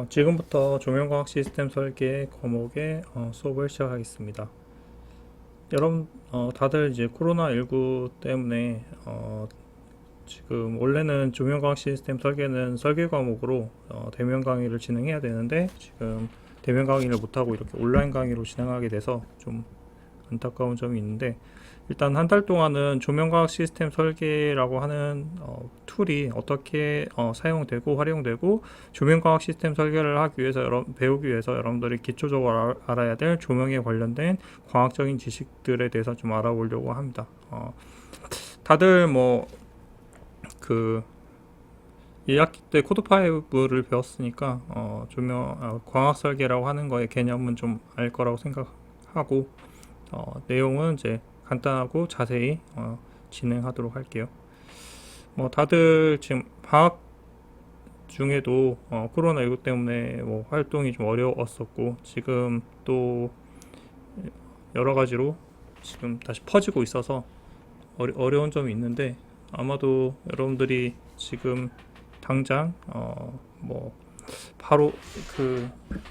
지금부터 조명과학 시스템 설계 과목의 수업을 시작하겠습니다. 여러분, 다들 이제 코로나19 때문에 지금 원래는 조명과학 시스템 설계는 설계 과목으로 대면 강의를 진행해야 되는데 지금 대면 강의를 못하고 이렇게 온라인 강의로 진행하게 돼서 좀 안타까운 점이 있는데, 일단 한 달 동안은 조명과학 시스템 설계라고 하는 툴이 어떻게 사용되고 활용되고 조명과학 시스템 설계를 하기 위해서 배우기 위해서 여러분들이 기초적으로 알아야 될 조명에 관련된 과학적인 지식들에 대해서 좀 알아보려고 합니다. 다들 뭐 그 1학기 때 코드5를 배웠으니까 광학 설계라고 하는 거의 개념은 좀 알 거라고 생각하고, 내용은 이제 간단하고 자세히 진행하도록 할게요. 다들 지금 방학 중에도 코로나19 때문에 뭐 활동이 좀 어려웠었고, 지금 또 여러 가지로 지금 다시 퍼지고 있어서 어려운 점이 있는데, 아마도 여러분들이 지금 당장 뭐 바로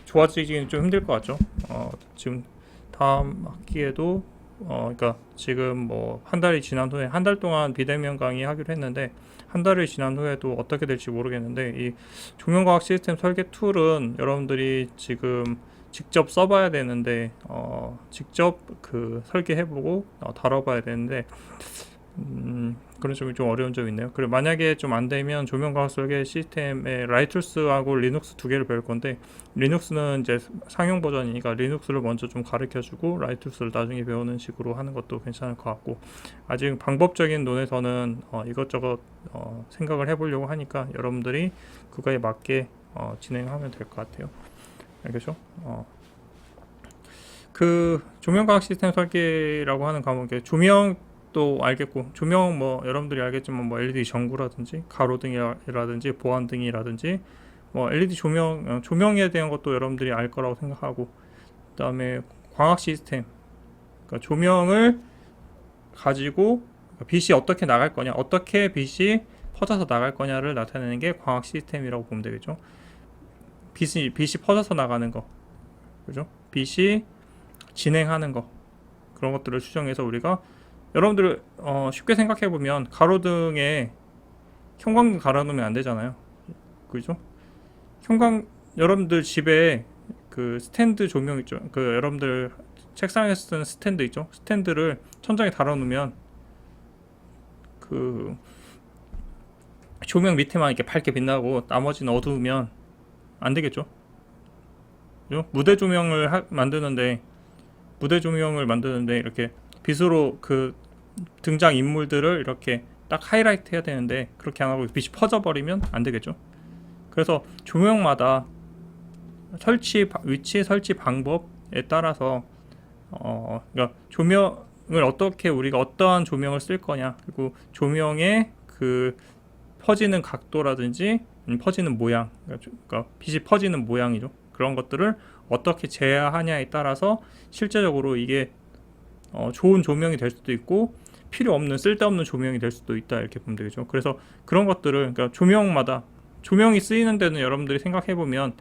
좋아지기는 좀 힘들 것 같죠. 지금 다음 학기에도 그러니까 지금 뭐 한 달이 지난 후에 한 달 동안 비대면 강의 하기로 했는데, 한 달이 지난 후에도 어떻게 될지 모르겠는데, 이 조명과학 시스템 설계 툴은 여러분들이 지금 직접 써봐야 되는데 직접 설계해보고 다뤄봐야 되는데, 그런 점이 좀 어려운 점이 있네요. 그리고 만약에 좀 안 되면 조명과학 설계 시스템에 라이툴스하고 리눅스 두 개를 배울 건데, 리눅스는 이제 상용 버전이니까 리눅스를 먼저 좀 가르쳐주고 라이툴스를 나중에 배우는 식으로 하는 것도 괜찮을 것 같고, 아직 방법적인 논에서는 이것저것 생각을 해보려고 하니까 여러분들이 그거에 맞게 진행하면 될 것 같아요. 알겠죠? 그 조명과학 시스템 설계라고 하는 과목에 조명 또 알겠고, 조명 뭐 여러분들이 알겠지만 뭐 LED 전구라든지 가로등이라든지 보안등이라든지 뭐 LED 조명에 대한 것도 여러분들이 알 거라고 생각하고, 그 다음에 광학 시스템, 그러니까 조명을 가지고 빛이 어떻게 나갈 거냐, 어떻게 빛이 퍼져서 나갈 거냐를 나타내는 게 광학 시스템이라고 보면 되겠죠. 빛이 퍼져서 나가는 거, 그죠? 빛이 진행하는 거, 그런 것들을 추정해서 우리가, 여러분들 쉽게 생각해 보면 가로등에 형광등 갈아놓으면 안 되잖아요, 그죠? 여러분들 집에 그 스탠드 조명 있죠, 여러분들 책상에서 쓰는 스탠드 있죠, 스탠드를 천장에 달아놓으면 그 조명 밑에만 이렇게 밝게 빛나고 나머지는 어두우면 안 되겠죠, 그죠? 무대 조명을 만드는데 이렇게 빛으로 등장 인물들을 이렇게 딱 하이라이트 해야 되는데, 그렇게 안 하고 빛이 퍼져버리면 안 되겠죠. 그래서 조명마다 위치 설치 방법에 따라서 그러니까 조명을 우리가 어떠한 조명을 쓸 거냐, 그리고 조명의 퍼지는 각도라든지 퍼지는 모양, 그러니까 빛이 퍼지는 모양이죠. 그런 것들을 어떻게 제어하냐에 따라서 실제적으로 이게 좋은 조명이 될 수도 있고 필요 없는 쓸데없는 조명이 될 수도 있다, 이렇게 보면 되겠죠. 그래서 그런 것들을, 그러니까 조명이 쓰이는 데는 여러분들이 생각해 보면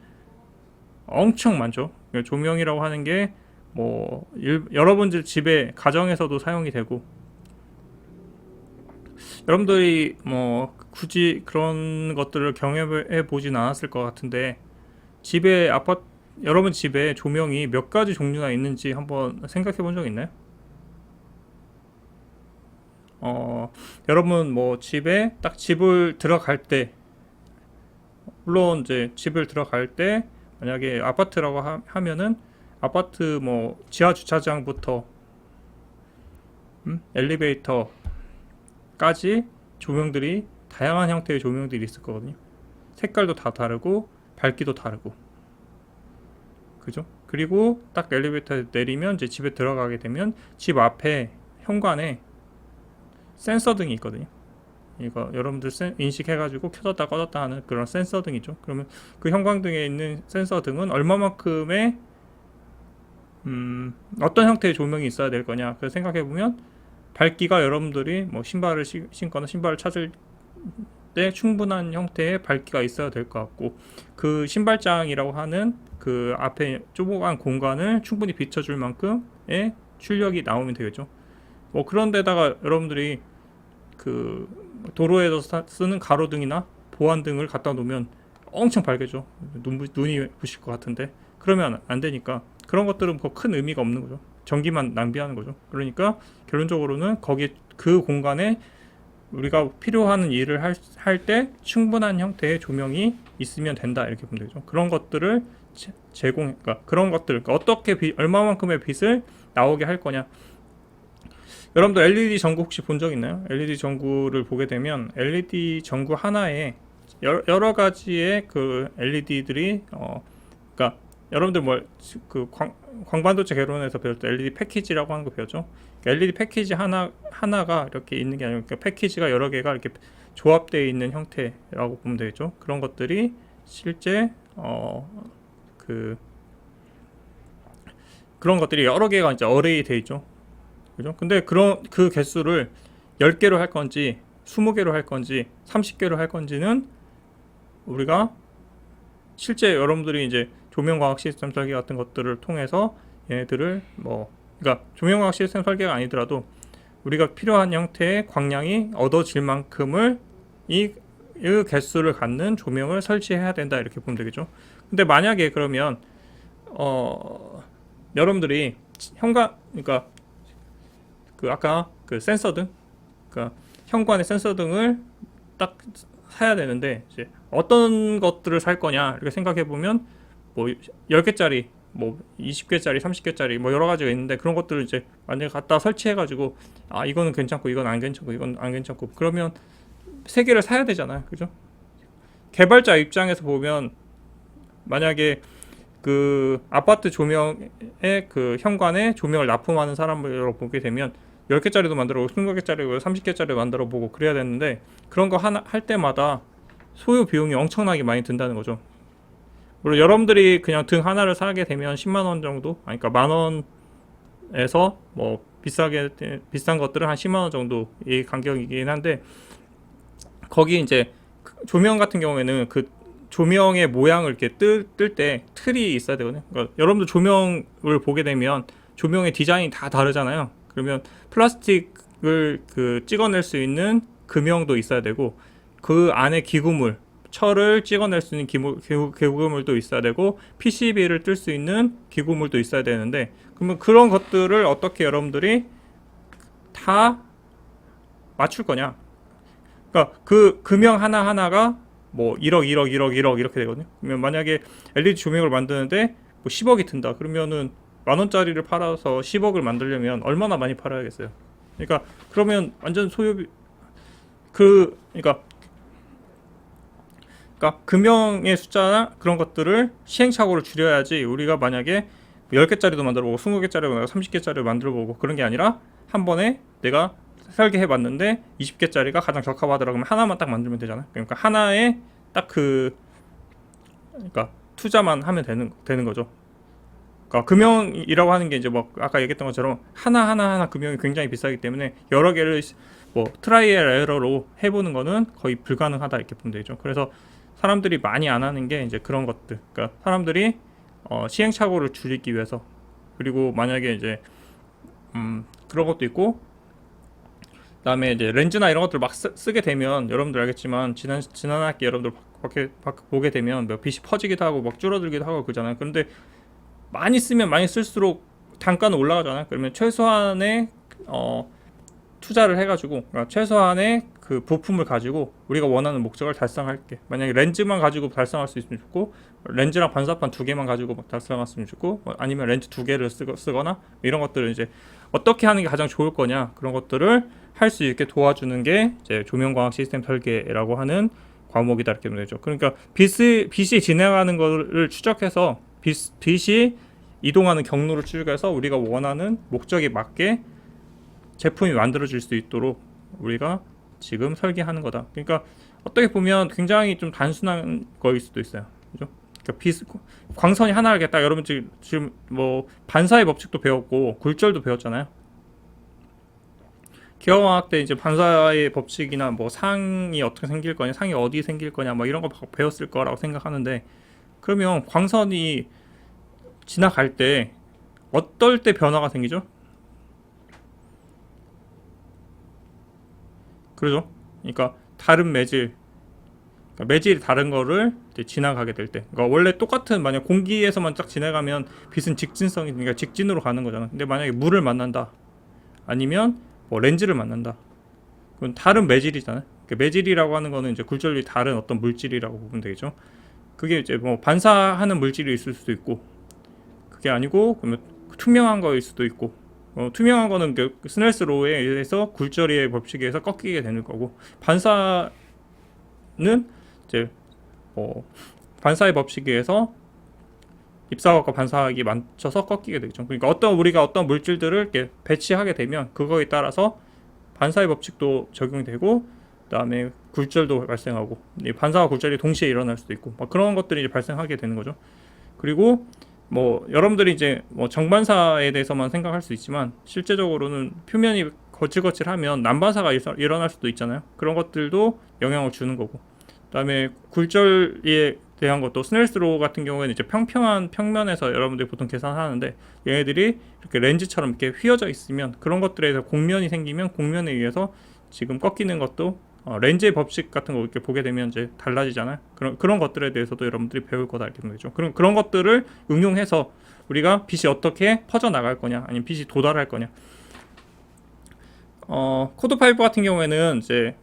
엄청 많죠. 그러니까 조명이라고 하는 게 뭐 여러분들 집에 가정에서도 사용이 되고, 여러분들이 뭐 굳이 그런 것들을 경험해 보진 않았을 것 같은데, 여러분 집에 조명이 몇 가지 종류나 있는지 한번 생각해 본 적 있나요? 여러분 뭐 집을 들어갈 때, 물론 이제 집을 들어갈 때 만약에 아파트라고 하면은 아파트 뭐 지하 주차장부터 엘리베이터까지 조명들이, 다양한 형태의 조명들이 있을 거거든요. 색깔도 다 다르고 밝기도 다르고, 그죠? 그리고 딱 엘리베이터 내리면 이제 집에 들어가게 되면 집 앞에 현관에 센서 등이 있거든요. 이거 여러분들 인식해가지고 켜졌다 꺼졌다 하는 그런 센서 등이죠. 그러면 그 형광등에 있는 센서 등은 얼마만큼의 어떤 형태의 조명이 있어야 될 거냐, 그래서 생각해 보면 밝기가, 여러분들이 뭐 신발을 신거나 신발을 찾을 때 충분한 형태의 밝기가 있어야 될 것 같고, 그 신발장이라고 하는 그 앞에 조그만 공간을 충분히 비춰줄 만큼의 출력이 나오면 되겠죠. 뭐 그런 데다가 여러분들이 그 도로에서 쓰는 가로등이나 보안등을 갖다 놓으면 엄청 밝겠죠. 눈이 부실 것 같은데, 그러면 안 되니까 그런 것들은 큰 의미가 없는 거죠. 전기만 낭비하는 거죠. 그러니까 결론적으로는 거기 그 공간에 우리가 필요한 일을 할 때 충분한 형태의 조명이 있으면 된다, 이렇게 보면 되죠. 그런 것들을 그러니까 그런 것들, 그러니까 어떻게 얼마만큼의 빛을 나오게 할 거냐. 여러분들 LED 전구 혹시 본 적 있나요? LED 전구를 보게 되면 LED 전구 하나에 여러 가지의 그 LED들이 그러니까 여러분들 그 광반도체 개론에서 배웠던 LED 패키지라고 하는 거 배웠죠? LED 패키지 하나가 이렇게 있는 게 아니고, 그러니까 패키지가 여러 개가 이렇게 조합되어 있는 형태라고 보면 되겠죠. 그런 것들이 실제 그런 것들이 여러 개가 이제 어레이 되어 있죠. 그죠? 근데 그 개수를 10개로 할 건지 20개로 할 건지 30개로 할 건지는 우리가 실제 여러분들이 이제 조명광학 시스템 설계 같은 것들을 통해서 얘네들을 그러니까 조명광학 시스템 설계가 아니더라도 우리가 필요한 형태의 광량이 얻어질 만큼을 이 개수를 갖는 조명을 설치해야 된다, 이렇게 보면 되겠죠. 근데 만약에 그러면 여러분들이 그러니까 그 아까 그 센서등, 그러니까 현관의 센서등을 딱 사야 되는데, 이제 어떤 것들을 살 거냐 이렇게 생각해 보면 10개짜리, 20개짜리, 30개짜리 여러 가지가 있는데, 그런 것들을 이제 만약에 갖다 설치해 가지고 이거는 괜찮고 이건 안 괜찮고 이건 안 괜찮고, 그러면 3개를 사야 되잖아요. 그죠? 개발자 입장에서 보면 만약에 그 아파트 조명의 그 현관에 조명을 납품하는 사람을 보게 되면 10개짜리도 만들어보고 20개짜리고 30개짜리도 만들어보고 그래야 되는데, 그런 거 하나 할 때마다 소요 비용이 엄청나게 많이 든다는 거죠. 물론 여러분들이 그냥 등 하나를 사게 되면 10만원 정도, 그러니까 만원에서 비싼 것들은 한 10만원 정도의 간격이긴 한데, 거기 이제 조명 같은 경우에는 그 조명의 모양을 이렇게 뜰 때 틀이 있어야 되거든요. 그러니까 여러분들 조명을 보게 되면 조명의 디자인이 다 다르잖아요. 그러면 플라스틱을 찍어낼 수 있는 금형도 있어야 되고, 그 안에 기구물, 철을 찍어낼 수 있는 기구물도 있어야 되고, PCB를 뜰 수 있는 기구물도 있어야 되는데, 그러면 그런 것들을 어떻게 여러분들이 다 맞출 거냐? 그러니까 그 금형 하나하나가 1억 이렇게 되거든요. 그러면 만약에 LED 조명을 만드는데 10억이 든다. 그러면은 만원짜리를 팔아서 10억을 만들려면 얼마나 많이 팔아야겠어요. 그러니까 그러면 완전 소요비, 그러니까 금형의 숫자나 그런 것들을 시행착오를 줄여야지, 우리가 만약에 10개짜리도 만들어보고 20개짜리도 만들고 30개짜리도 만들어보고 그런 게 아니라, 한 번에 내가 설계해봤는데 20개짜리가 가장 적합하더라 그러면 하나만 딱 만들면 되잖아요. 그러니까 하나에 딱 그러니까 투자만 하면 되는 거죠. 그러니까 금형이라고 하는 게 이제 아까 얘기했던 것처럼 하나 금형이 굉장히 비싸기 때문에 여러 개를 트라이얼 에러로 해보는 거는 거의 불가능하다, 이렇게 보면 되죠. 그래서 사람들이 많이 안 하는 게 이제 그런 것들. 그러니까 사람들이 시행착오를 줄이기 위해서, 그리고 만약에 이제 그런 것도 있고, 그다음에 이제 렌즈나 이런 것들 막 쓰게 되면 여러분들 알겠지만, 지난 학기 여러분들 밖에 보게 되면 빛이 퍼지기도 하고 줄어들기도 하고 그러잖아요. 그런데 많이 쓰면 많이 쓸수록 단가는 올라가잖아요. 그러면 최소한의 투자를 해가지고, 그러니까 최소한의 그 부품을 가지고 우리가 원하는 목적을 달성할게. 만약에 렌즈만 가지고 달성할 수 있으면 좋고, 렌즈랑 반사판 2개만 가지고 달성했으면 좋고, 아니면 렌즈 2개를 쓰거나 이런 것들을 이제 어떻게 하는 게 가장 좋을 거냐, 그런 것들을 할 수 있게 도와주는 게 이제 조명광학 시스템 설계라고 하는 과목이다, 이렇게 보면 되죠. 그러니까 빛이 진행하는 것을 추적해서 빛이 이동하는 경로를 추적해서 우리가 원하는 목적에 맞게 제품이 만들어질 수 있도록 우리가 지금 설계하는 거다. 그러니까 어떻게 보면 굉장히 좀 단순한 거일 수도 있어요. 그죠? 그러니까 광선이 하나 이렇게 딱, 여러분 지금 반사의 법칙도 배웠고 굴절도 배웠잖아요. 기하공학 때 이제 반사의 법칙이나 뭐 상이 어떻게 생길 거냐, 상이 어디 생길 거냐, 뭐 이런 거 배웠을 거라고 생각하는데, 그러면 광선이 지나갈 때 어떨 때 변화가 생기죠? 그러죠? 그러니까 다른 매질, 그러니까 매질이 다른 거를 이제 지나가게 될 때, 그러니까 원래 똑같은, 만약 공기에서만 딱 지나가면 빛은 직진성이, 그러니까 직진으로 가는 거잖아. 근데 만약에 물을 만난다, 아니면 뭐 렌즈를 만난다, 그건 다른 매질이잖아요. 그러니까 매질이라고 하는 거는 이제 굴절이 다른 어떤 물질이라고 보면 되겠죠. 그게 이제 뭐 반사하는 물질이 있을 수도 있고, 그게 아니고 그러면 투명한 거일 수도 있고, 투명한 거는 그 스넬스로에 의해서 굴절의 법칙에 의해서 꺾이게 되는 거고, 반사는 이제 반사의 법칙에 의해서 입사각과 반사각이 맞춰서 꺾이게 되죠. 그러니까 우리가 어떤 물질들을 이렇게 배치하게 되면 그거에 따라서 반사의 법칙도 적용되고, 그다음에 굴절도 발생하고, 반사와 굴절이 동시에 일어날 수도 있고, 막 그런 것들이 이제 발생하게 되는 거죠. 그리고 뭐 여러분들이 이제 뭐 정반사에 대해서만 생각할 수 있지만, 실제적으로는 표면이 거칠거칠하면 난반사가 일어날 수도 있잖아요. 그런 것들도 영향을 주는 거고, 그다음에 굴절에 대한 것도 스넬스로 같은 경우에는 이제 평평한 평면에서 여러분들이 보통 계산하는데, 얘네들이 이렇게 렌즈처럼 이렇게 휘어져 있으면, 그런 것들에 대해서 공면이 생기면 공면에 의해서 지금 꺾이는 것도 렌즈의 법칙 같은 거 이렇게 보게 되면 이제 달라지잖아요. 그런 것들에 대해서도 여러분들이 배울 거다 이렇게 되는 거죠. 그런 것들을 응용해서 우리가 빛이 어떻게 퍼져 나갈 거냐, 아니면 빛이 도달할 거냐. 코드 5 같은 경우에는 이제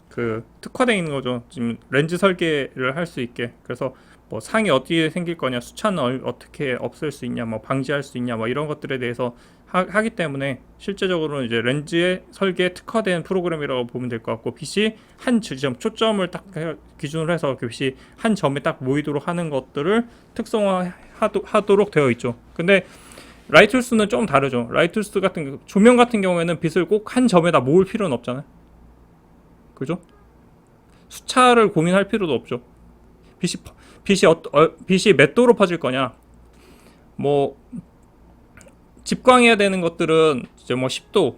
그 특화되어 있는 거죠. 지금 렌즈 설계를 할 수 있게. 그래서 뭐 상이 어디에 생길 거냐, 수차는 어떻게 없앨 수 있냐, 뭐 방지할 수 있냐, 뭐 이런 것들에 대해서 하기 때문에 실제적으로는 이제 렌즈의 설계에 특화된 프로그램이라고 보면 될 것 같고, 빛이 한 지점, 초점을 딱 기준으로 해서 그 빛이 한 점에 딱 모이도록 하는 것들을 특성화하도록 되어 있죠. 근데 라이툴스는 좀 다르죠. 라이툴스 같은 조명 같은 경우에는 빛을 꼭 한 점에다 모을 필요는 없잖아요. 그죠? 수차를 고민할 필요도 없죠. 빛이 몇 도로 퍼질 거냐. 뭐 집광해야 되는 것들은 이제 뭐 10도,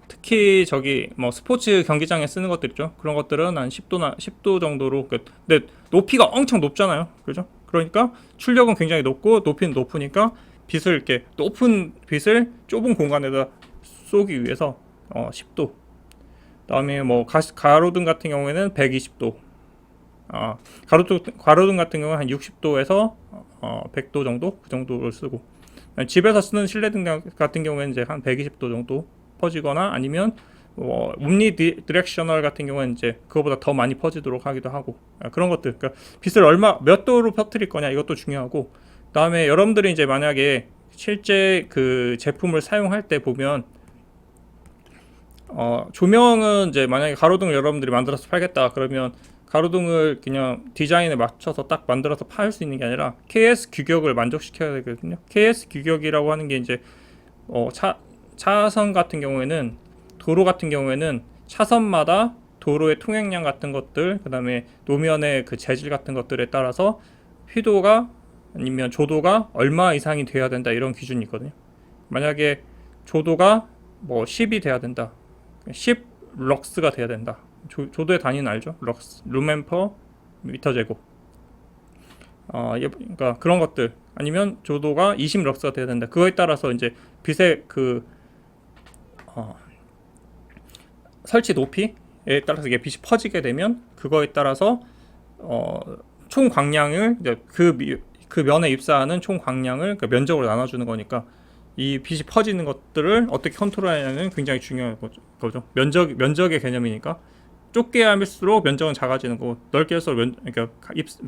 특히 저기 뭐 스포츠 경기장에 쓰는 것들 있죠. 그런 것들은 한 10도 정도로. 근데 높이가 엄청 높잖아요. 그죠? 그러니까 출력은 굉장히 높고 높이는 높으니까 빛을 이렇게 높은 빛을 좁은 공간에다 쏘기 위해서 10도. 그다음에 뭐 가로등 같은 경우에는 120도. 가로등 같은 경우는 한 60도에서 100도 정도, 그 정도를 쓰고, 집에서 쓰는 실내등 같은 경우에는 이제 한 120도 정도 퍼지거나, 아니면 옴니 디렉셔널 같은 경우는 이제 그거보다 더 많이 퍼지도록 하기도 하고, 그런 것들. 그러니까 빛을 몇 도로 퍼뜨릴 거냐, 이것도 중요하고, 그다음에 여러분들이 이제 만약에 실제 그 제품을 사용할 때 보면, 조명은 이제 만약에 가로등을 여러분들이 만들어서 팔겠다 그러면, 가로등을 그냥 디자인에 맞춰서 딱 만들어서 팔 수 있는 게 아니라 KS 규격을 만족시켜야 되거든요. KS 규격이라고 하는 게 이제 차선 같은 경우에는, 도로 같은 경우에는 차선마다 도로의 통행량 같은 것들, 그 다음에 노면의 그 재질 같은 것들에 따라서 휘도가 아니면 조도가 얼마 이상이 돼야 된다, 이런 기준이 있거든요. 만약에 조도가 뭐 10이 돼야 된다, 10 럭스가 돼야 된다. 조도의 단위는 알죠? 럭스, 루멘 퍼 미터 제곱. 그러니까 그런 것들, 아니면 조도가 20 럭스가 돼야 된다. 그거에 따라서 이제 빛의 그 설치 높이에 따라서 이게 빛이 퍼지게 되면, 그거에 따라서 총 광량을 그 면에 입사하는 총 광량을 그 면적으로 나눠주는 거니까, 이 빛이 퍼지는 것들을 어떻게 컨트롤하냐는 굉장히 중요한 거죠. 면적의 개념이니까. 좁게 할수록 면적은 작아지는 거고, 넓게 할수록 그러니까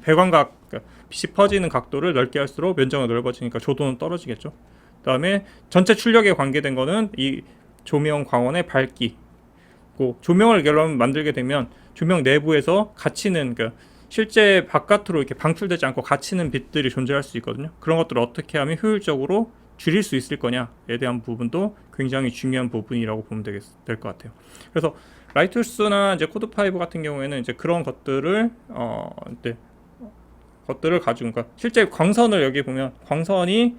배광각, 그러니까 빛이 퍼지는 각도를 넓게 할수록 면적은 넓어지니까 조도는 떨어지겠죠. 그다음에 전체 출력에 관계된 거는 이 조명 광원의 밝기. 조명을 여러분 만들게 되면 조명 내부에서 갇히는, 그러니까 실제 바깥으로 이렇게 방출되지 않고 갇히는 빛들이 존재할 수 있거든요. 그런 것들을 어떻게 하면 효율적으로 줄일 수 있을 거냐에 대한 부분도 굉장히 중요한 부분이라고 보면 될 것 같아요. 그래서 라이툴스나 이제 코드 5 같은 경우에는 이제 그런 것들을 가지고, 그러니까 실제 광선을 여기 보면 광선이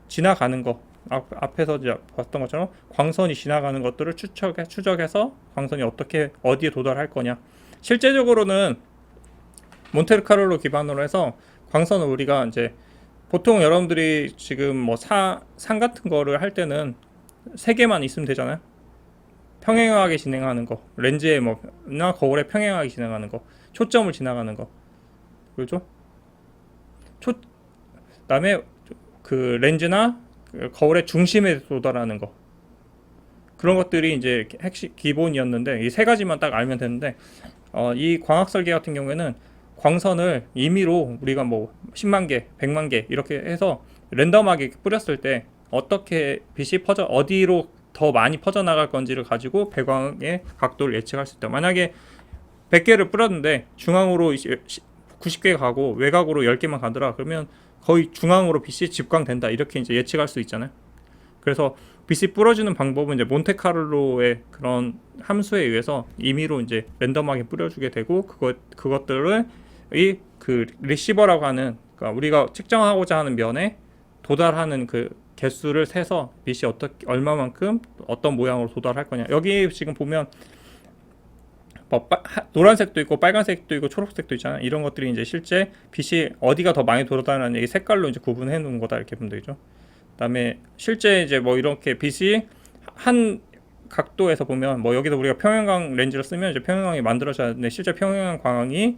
지나가는 거, 앞에서 이제 봤던 것처럼 광선이 지나가는 것들을 추적해서 광선이 어떻게 어디에 도달할 거냐. 실제적으로는 몬테카를로 기반으로 해서 광선을 우리가 이제 보통 여러분들이 지금 뭐 산 같은 거를 할 때는 세 개만 있으면 되잖아요. 평행하게 진행하는 거, 렌즈에 뭐나 거울에 평행하게 진행하는 거, 초점을 지나가는 거, 그렇죠? 그다음에 그 렌즈나 그 거울의 중심에 도달하는 거, 그런 것들이 이제 핵심 기본이었는데 이 세 가지만 딱 알면 되는데 이 광학 설계 같은 경우에는 광선을 임의로 우리가 뭐 10만 개, 100만 개 이렇게 해서 랜덤하게 뿌렸을 때 어떻게 빛이 어디로 더 많이 퍼져나갈 건지를 가지고 배광의 각도를 예측할 수 있다. 만약에 100개를 뿌렸는데 중앙으로 90개 가고 외곽으로 10개만 가더라. 그러면 거의 중앙으로 빛이 집광된다. 이렇게 이제 예측할 수 있잖아요. 그래서 빛이 뿌려지는 방법은 이제 몬테카를로의 그런 함수에 의해서 임의로 이제 랜덤하게 뿌려주게 되고 그것들을 그 리시버라고 하는, 그러니까 우리가 측정하고자 하는 면에 도달하는 그 개수를 세서 빛이 얼마만큼 어떤 모양으로 도달할 거냐. 여기 지금 보면 뭐 노란색도 있고 빨간색도 있고 초록색도 있잖아요. 이런 것들이 이제 실제 빛이 어디가 더 많이 도달하는 이 색깔로 이제 구분해 놓은 거다 이렇게 보면 되죠. 그다음에 실제 이제 뭐 이렇게 빛이 한 각도에서 보면 뭐 여기서 우리가 평형광 렌즈를 쓰면 이제 평형광이 만들어져야 하는데 실제 평형광이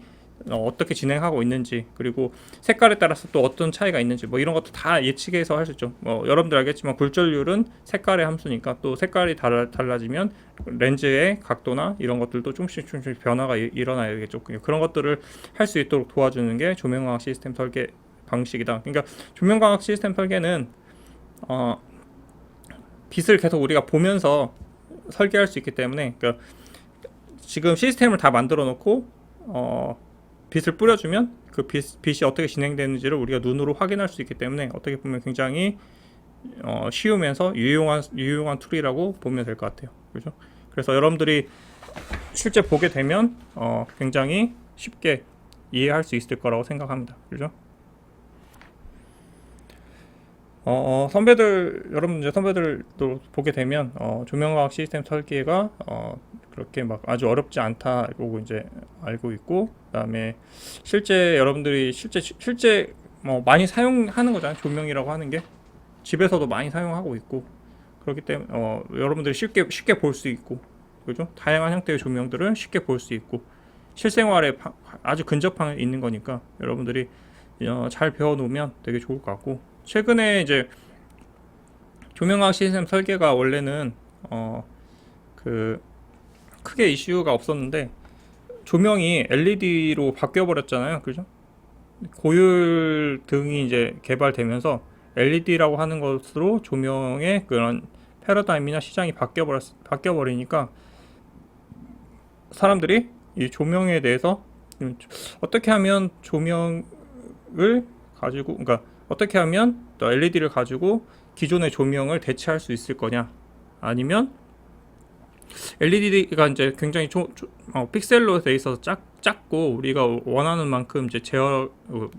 어떻게 진행하고 있는지, 그리고 색깔에 따라서 또 어떤 차이가 있는지 뭐 이런 것도 다 예측해서 할 수 있죠. 뭐 여러분들 알겠지만 굴절률은 색깔의 함수니까 또 색깔이 달라지면 렌즈의 각도나 이런 것들도 조금씩 변화가 일어나야겠죠. 그런 것들을 할 수 있도록 도와주는 게 조명광학 시스템 설계 방식이다. 그러니까 조명광학 시스템 설계는 빛을 계속 우리가 보면서 설계할 수 있기 때문에, 그러니까 지금 시스템을 다 만들어 놓고 빛을 뿌려주면 그 빛이 어떻게 진행되는지를 우리가 눈으로 확인할 수 있기 때문에 어떻게 보면 굉장히 쉬우면서 유용한 툴이라고 보면 될 것 같아요. 그죠? 그래서 여러분들이 실제 보게 되면 굉장히 쉽게 이해할 수 있을 거라고 생각합니다. 그죠? 선배들도 보게 되면 조명과학 시스템 설계가 그렇게 막 아주 어렵지 않다고 이제 알고 있고, 그다음에 실제 여러분들이 실제 뭐 많이 사용하는 거잖아요. 조명이라고 하는 게 집에서도 많이 사용하고 있고, 그렇기 때문에 여러분들이 쉽게 볼 수 있고, 그죠? 다양한 형태의 조명들을 쉽게 볼 수 있고 실생활에 아주 근접해 있는 거니까 여러분들이 잘 배워 놓으면 되게 좋을 것 같고, 최근에 이제 조명학 시스템 설계가 원래는 그 크게 이슈가 없었는데 조명이 LED로 바뀌어 버렸잖아요. 그죠? 고율 등이 이제 개발되면서 LED라고 하는 것으로 조명의 그런 패러다임이나 시장이 바뀌어 버리니까 사람들이 이 조명에 대해서 어떻게 하면 조명을 가지고, 그러니까 어떻게 하면 또 LED를 가지고 기존의 조명을 대체할 수 있을 거냐, 아니면 LED가 이제 굉장히 픽셀로 돼 있어서 작고 우리가 원하는 만큼 이제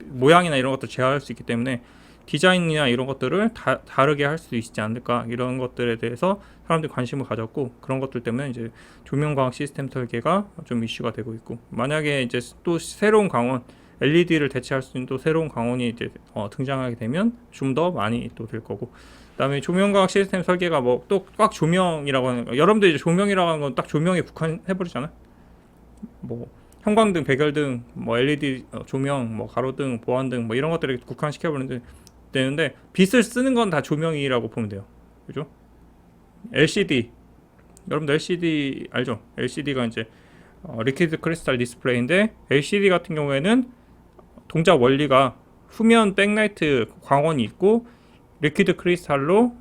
모양이나 이런 것들 제어할 수 있기 때문에 디자인이나 이런 것들을 다르게 할 수 있지 않을까, 이런 것들에 대해서 사람들이 관심을 가졌고, 그런 것들 때문에 이제 조명광학 시스템 설계가 좀 이슈가 되고 있고, 만약에 이제 또 새로운 광원 LED를 대체할 수 있는 또 새로운 광원이 이제 등장하게 되면 좀 더 많이 또 될 거고, 그다음에 조명광학 시스템 설계가 뭐 또 꽉 조명이라고 하는 거, 여러분들 이제 조명이라고 하는 건 딱 조명에 국한해 버리잖아요. 뭐 형광등, 백열등, 뭐 LED 조명, 뭐 가로등, 보안등 뭐 이런 것들을 국한시켜 버리는데 되는데 빛을 쓰는 건 다 조명이라고 보면 돼요. 그죠? LCD, 여러분들 LCD 알죠? LCD가 이제 리퀴드 크리스탈 디스플레이인데, LCD 같은 경우에는 동작 원리가 후면 백라이트 광원이 있고 리퀴드 크리스탈로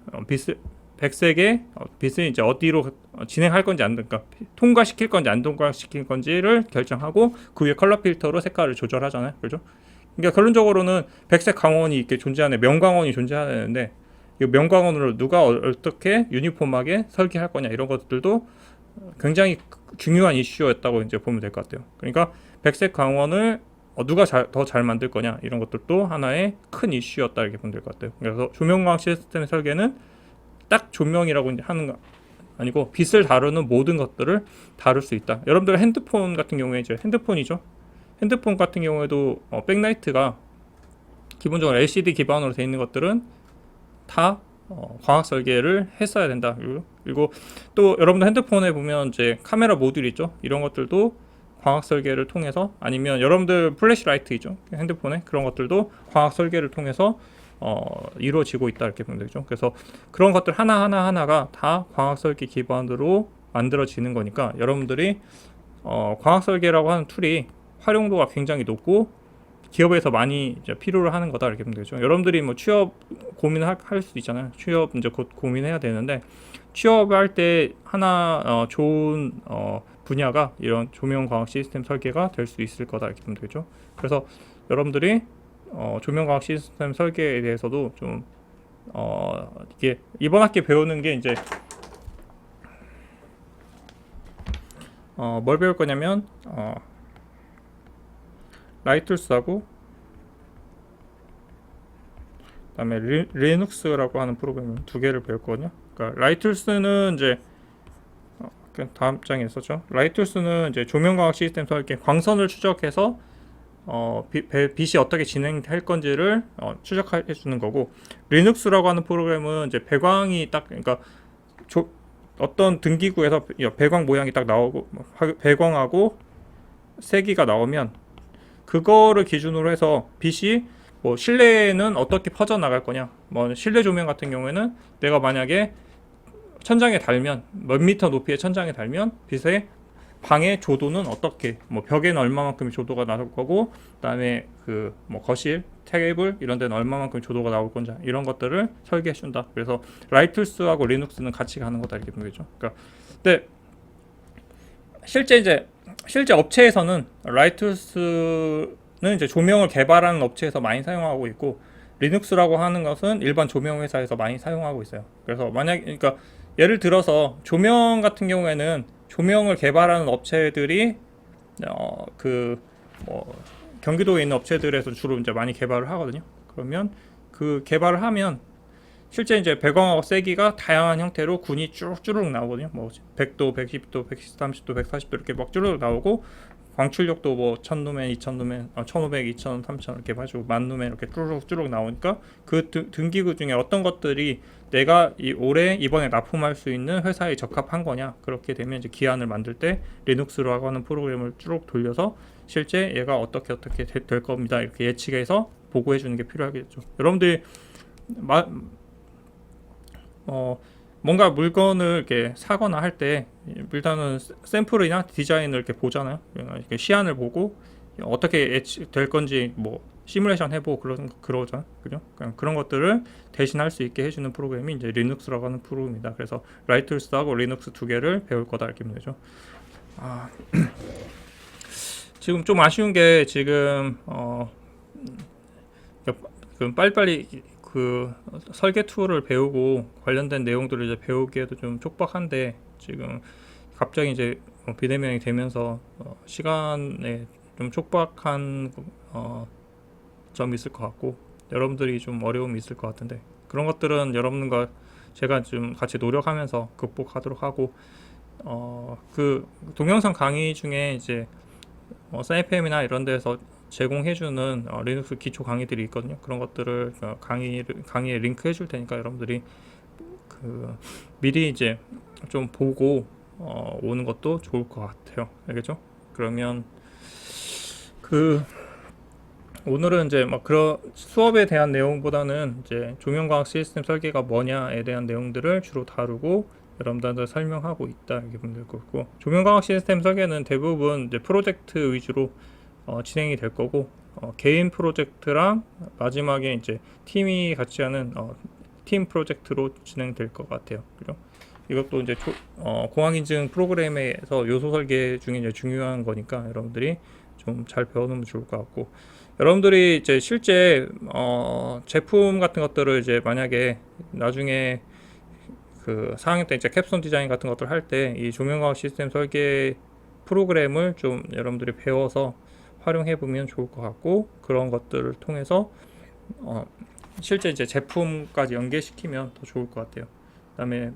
백색의 빛을 이제 어디로 진행할 건지 그러니까 통과시킬 건지 안 통과시킬 건지를 결정하고 그 위에 컬러 필터로 색깔을 조절하잖아요. 그죠? 그러니까 결론적으로는 백색 광원이 이렇게 존재하는, 명광원이 존재하는데 이 명광원으로 누가 어떻게 유니폼하게 설계할 거냐, 이런 것들도 굉장히 중요한 이슈였다고 이제 보면 될 것 같아요. 그러니까 백색 광원을 누가 더 잘 만들 거냐, 이런 것들도 하나의 큰 이슈였다 이렇게 보면 될 것 같아요. 그래서 조명광학 시스템 설계는 딱 조명이라고 이제 하는 거 아니고 빛을 다루는 모든 것들을 다룰 수 있다. 여러분들 핸드폰 같은 경우에 이제 핸드폰이죠. 핸드폰 같은 경우에도 백라이트가 기본적으로 LCD 기반으로 되어 있는 것들은 다 광학 설계를 했어야 된다. 그리고 또 여러분들 핸드폰에 보면 이제 카메라 모듈 있죠. 이런 것들도 광학 설계를 통해서, 아니면 여러분들 플래시 라이트 있죠. 핸드폰에 그런 것들도 광학 설계를 통해서 이루어지고 있다 이렇게 보면 되죠. 그래서 그런 것들 하나가 다 광학 설계 기반으로 만들어지는 거니까 여러분들이 광학 설계라고 하는 툴이 활용도가 굉장히 높고 기업에서 많이 이제 필요로 하는 거다 이렇게 보면 되죠. 여러분들이 뭐 취업 고민할 수 있잖아요. 취업 이제 곧 고민해야 되는데 취업할 때 하나 좋은 분야가 이런 조명광학 시스템 설계가 될 수 있을 거다 이렇게 보면 되죠. 그래서 여러분들이 조명광학 시스템 설계에 대해서도 좀 이게 이번 학기 배우는 게 이제 뭘 배울 거냐면 라이툴스하고 그다음에 리눅스라고 하는 프로그램 두 개를 배웠거든요. 그러니까 라이툴스는 이제 다음 장에 있었죠. 라이툴스는 이제 조명광학 시스템 설계, 광선을 추적해서 빛이 어떻게 진행할 건지를 추적해 주는 거고, 리눅스라고 하는 프로그램은 이제 배광이 딱, 그러니까 어떤 등기구에서 배광 모양이 딱 나오고 배광하고 세기가 나오면 그거를 기준으로 해서 빛이 뭐 실내에는 어떻게 퍼져 나갈 거냐, 뭐 실내 조명 같은 경우에는 내가 만약에 천장에 달면 몇 미터 높이의 천장에 달면 빛의 방의 조도는 어떻게, 뭐 벽에는 얼마만큼의 조도가 나올 거고, 그다음에 그 뭐 거실, 테이블 이런 데는 얼마만큼 조도가 나올 건지 이런 것들을 설계해 준다. 그래서 라이툴스하고 리눅스는 같이 가는 거다 이렇게 보면 되죠. 그러니까 근데 실제 업체에서는 라이툴스는 이제 조명을 개발하는 업체에서 많이 사용하고 있고, 리눅스라고 하는 것은 일반 조명 회사에서 많이 사용하고 있어요. 그래서 그러니까 예를 들어서 조명 같은 경우에는 조명을 개발하는 업체들이 뭐 경기도에 있는 업체들에서 주로 이제 많이 개발을 하거든요. 그러면 그 개발을 하면 실제 이제 배광하고 세기가 다양한 형태로 군이 쭈룩쭈룩 나오거든요. 뭐 100도, 110도, 130도, 140도 이렇게 막 쭈룩 나오고, 광출력도 뭐 1000루멘, 2000루멘, 1500, 2000, 3000 이렇게 해가지고 10,000루멘 이렇게 쭈룩쭈룩 나오니까 그 등기구 중에 어떤 것들이 내가 올해 이번에 납품할 수 있는 회사에 적합한 거냐, 그렇게 되면 이제 기한을 만들 때 리눅스라고 하는 프로그램을 쭉 돌려서 실제 얘가 어떻게 될 겁니다 이렇게 예측해서 보고해 주는 게 필요하겠죠. 여러분들이 뭔가 물건을 이렇게 사거나 할 때 일단은 샘플이나 디자인을 이렇게 보잖아요. 이렇게 시안을 보고 어떻게 될 건지 뭐 시뮬레이션 해보고 그러잖아요. 그죠? 그런 것들을 대신할 수 있게 해주는 프로그램이 이제 리눅스라고 하는 프로그램입니다. 그래서 라이툴스하고 리눅스 두 개를 배울 거다 이렇게 보면 되죠. 지금 좀 아쉬운 게 지금 빨리빨리 그 설계 툴을 배우고 관련된 내용들을 이제 배우기에도 좀 촉박한데, 지금 갑자기 이제 비대면이 되면서 시간에 좀 촉박한 점이 있을 것 같고, 여러분들이 좀 어려움이 있을 것 같은데, 그런 것들은 여러분과 제가 좀 같이 노력하면서 극복하도록 하고, 그 동영상 강의 중에 이제 사이프엠이나 이런 데서 제공해주는 리눅스 기초 강의들이 있거든요. 그런 것들을 강의에 링크 해줄 테니까 여러분들이 미리 이제 좀 보고 오는 것도 좋을 것 같아요. 알겠죠? 그러면 오늘은 이제 막 그런 수업에 대한 내용보다는 이제 조명광학 시스템 설계가 뭐냐에 대한 내용들을 주로 다루고 여러분들한테 설명하고 있다 이렇게 보면 될 것 같고, 조명광학 시스템 설계는 대부분 이제 프로젝트 위주로 진행이 될 거고, 개인 프로젝트랑 마지막에 이제 팀이 같이 하는 팀 프로젝트로 진행될 것 같아요. 그죠? 이것도 이제 공학인증 프로그램에서 요소 설계 중에 이제 중요한 거니까 여러분들이 좀 잘 배워놓으면 좋을 것 같고, 여러분들이 이제 실제 제품 같은 것들을 이제 만약에 나중에 그 4학년 때 이제 캡스톤 디자인 같은 것들 할 때 이 조명광학 시스템 설계 프로그램을 좀 여러분들이 배워서 활용해 보면 좋을 것 같고, 그런 것들을 통해서 실제 이제 제품까지 연계시키면 더 좋을 것 같아요. 그다음에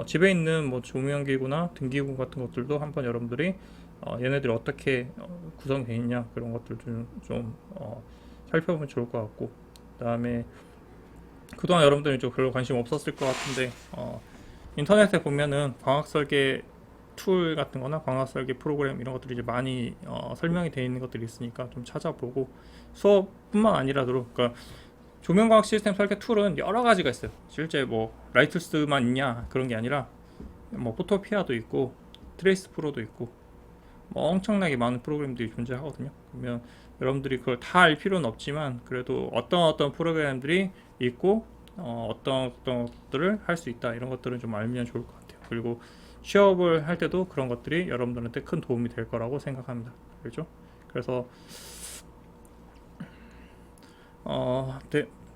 집에 있는 뭐 조명기구나 등기구 같은 것들도 한번 여러분들이 얘네들이 어떻게 구성되어 있냐 그런 것들 좀 살펴보면 좋을 것 같고, 그다음에 그동안 여러분들이 좀 별로 관심 없었을 것 같은데 인터넷에 보면은 광학 설계 툴 같은 거나 광학 설계 프로그램 이런 것들이 이제 많이 설명이 되어 있는 것들이 있으니까 좀 찾아보고, 수업뿐만 아니라도 그러니까 조명광학 시스템 설계 툴은 여러 가지가 있어요. 실제 뭐 라이툴스만 있냐 그런 게 아니라 뭐 포토피아도 있고 트레이스 프로도 있고 뭐 엄청나게 많은 프로그램들이 존재하거든요. 그러면 여러분들이 그걸 다 알 필요는 없지만 그래도 어떤 프로그램들이 있고 어떤 것들을 할 수 있다 이런 것들은 좀 알면 좋을 것 같아요. 그리고 취업을 할 때도 그런 것들이 여러분들한테 큰 도움이 될 거라고 생각합니다. 그렇죠? 그래서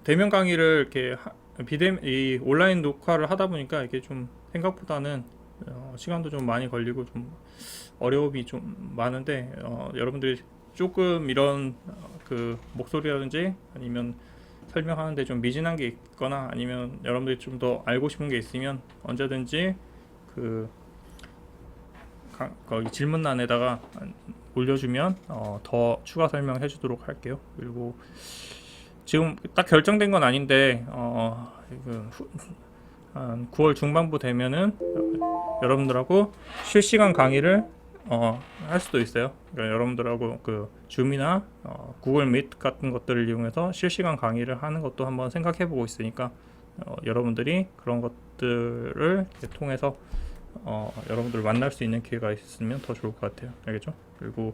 대면 강의를 이렇게 이 온라인 녹화를 하다 보니까 이게 좀 생각보다는 시간도 좀 많이 걸리고 좀 어려움이 좀 많은데, 여러분들이 조금 이런 그 목소리라든지 아니면 설명하는데 좀 미진한 게 있거나 아니면 여러분들이 좀 더 알고 싶은 게 있으면 언제든지 그 거기 질문란에다가 올려주면 더 추가 설명해 주도록 할게요. 그리고 지금 딱 결정된 건 아닌데 한 9월 중반부 되면은 여러분들하고 실시간 강의를 할 수도 있어요. 그러니까 여러분들하고 그 줌이나 구글 미트 같은 것들을 이용해서 실시간 강의를 하는 것도 한번 생각해 보고 있으니까 여러분들이 그런 것들을 통해서 여러분들 만날 수 있는 기회가 있으면 더 좋을 것 같아요. 알겠죠? 그리고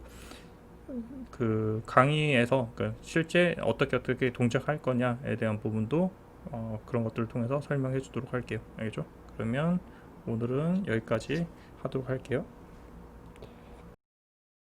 그 강의에서 그 실제 어떻게 동작할 거냐에 대한 부분도 그런 것들을 통해서 설명해 주도록 할게요. 알겠죠? 그러면 오늘은 여기까지 하도록 할게요.